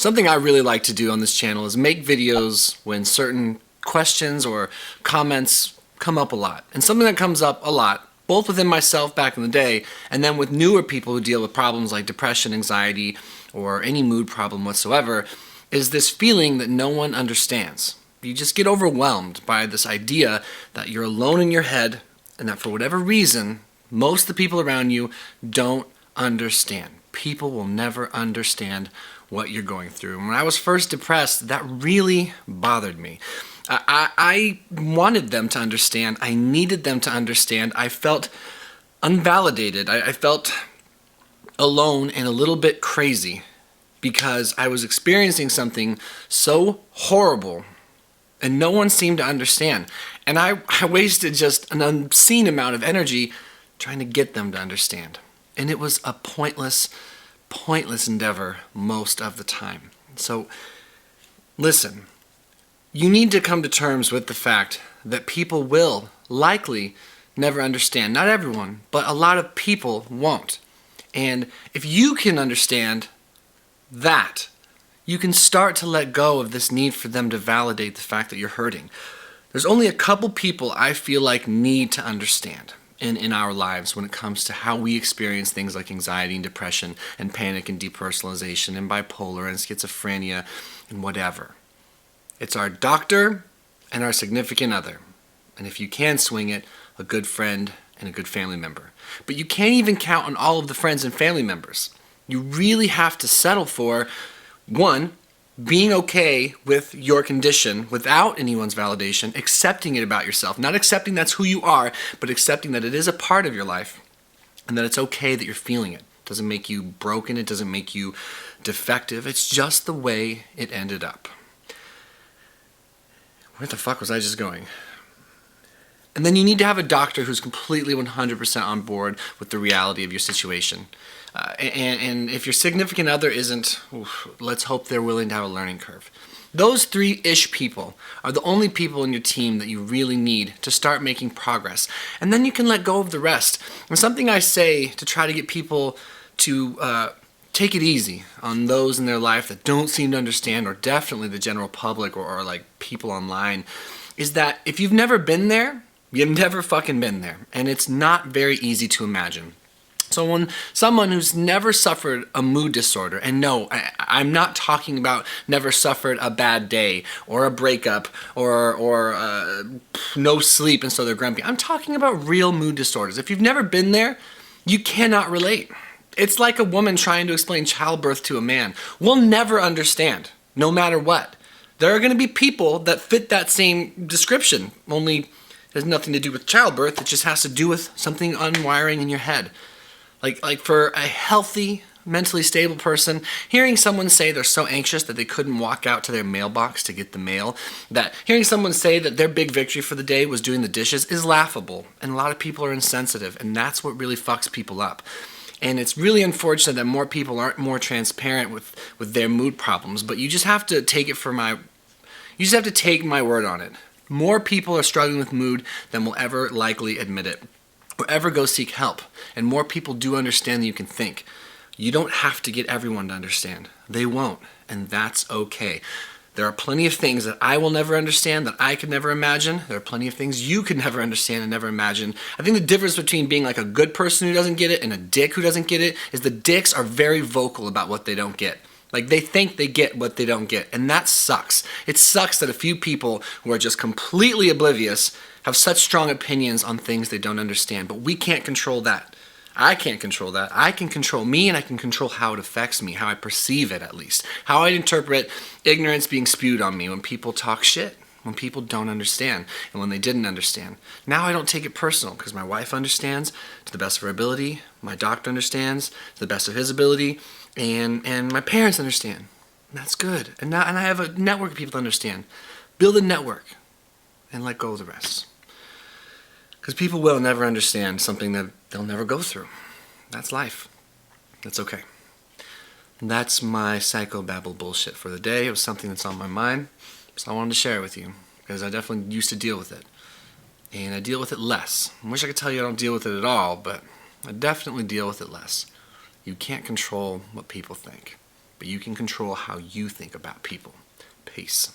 Something I really like to do on this channel is make videos when certain questions or comments come up a lot. And something that comes up a lot, both within myself back in the day, and then with newer people who deal with problems like depression, anxiety, or any mood problem whatsoever, is this feeling that no one understands. You just get overwhelmed by this idea that you're alone in your head and that for whatever reason, most of the people around you don't understand. People will never understand what you're going through. And when I was first depressed, that really bothered me. I wanted them to understand. I needed them to understand. I felt unvalidated. I felt alone and a little bit crazy because I was experiencing something so horrible and no one seemed to understand. And I wasted just an obscene amount of energy trying to get them to understand. And it was a pointless endeavor most of the time. So, listen, you need to come to terms with the fact that people will likely never understand. Not everyone, but a lot of people won't. And if you can understand that, you can start to let go of this need for them to validate the fact that you're hurting. There's only a couple people I feel like need to understand in our lives when it comes to how we experience things like anxiety and depression and panic and depersonalization and bipolar and schizophrenia and whatever. It's our doctor and our significant other. And if you can swing it, a good friend and a good family member. But you can't even count on all of the friends and family members. You really have to settle for, one, being okay with your condition without anyone's validation, accepting it about yourself. Not accepting that's who you are, but accepting that it is a part of your life and that it's okay that you're feeling it. It doesn't make you broken. It doesn't make you defective. It's just the way it ended up. Where the fuck was I just going? And then you need to have a doctor who's completely 100% on board with the reality of your situation. And if your significant other isn't, let's hope they're willing to have a learning curve. Those three-ish people are the only people in your team that you really need to start making progress. And then you can let go of the rest. And something I say to try to get people to take it easy on those in their life that don't seem to understand, or definitely the general public or like people online, is that if you've never been there, you've never fucking been there. And it's not very easy to imagine. So when someone who's never suffered a mood disorder, and no, I'm not talking about never suffered a bad day or a breakup or no sleep and so they're grumpy. I'm talking about real mood disorders. If you've never been there, you cannot relate. It's like a woman trying to explain childbirth to a man. We'll never understand, no matter what. There are going to be people that fit that same description, only it has nothing to do with childbirth. It just has to do with something unwiring in your head. Like for a healthy, mentally stable person, hearing someone say they're so anxious that they couldn't walk out to their mailbox to get the mail, that hearing someone say that their big victory for the day was doing the dishes is laughable. And a lot of people are insensitive, and that's what really fucks people up. And it's really unfortunate that more people aren't more transparent with their mood problems, but you just have to take it you just have to take my word on it. More people are struggling with mood than will ever likely admit it or ever go seek help. And more people do understand than you can think. You don't have to get everyone to understand. They won't, and that's okay. There are plenty of things that I will never understand, that I could never imagine. There are plenty of things you could never understand and never imagine. I think the difference between being like a good person who doesn't get it and a dick who doesn't get it is the dicks are very vocal about what they don't get. Like, they think they get what they don't get, and that sucks. It sucks that a few people who are just completely oblivious have such strong opinions on things they don't understand, but we can't control that. I can't control that. I can control me, and I can control how it affects me, how I perceive it at least, how I interpret ignorance being spewed on me when people talk shit, when people don't understand, and when they didn't understand. Now I don't take it personal because my wife understands to the best of her ability, my doctor understands to the best of his ability, and my parents understand. And that's good. And I have a network of people to understand. Build a network and let go of the rest. Because people will never understand something that they'll never go through. That's life. That's okay. And that's my psychobabble bullshit for the day. It was something that's on my mind, so I wanted to share it with you, because I definitely used to deal with it. And I deal with it less. I wish I could tell you I don't deal with it at all, but I definitely deal with it less. You can't control what people think. but you can control how you think about people. Peace.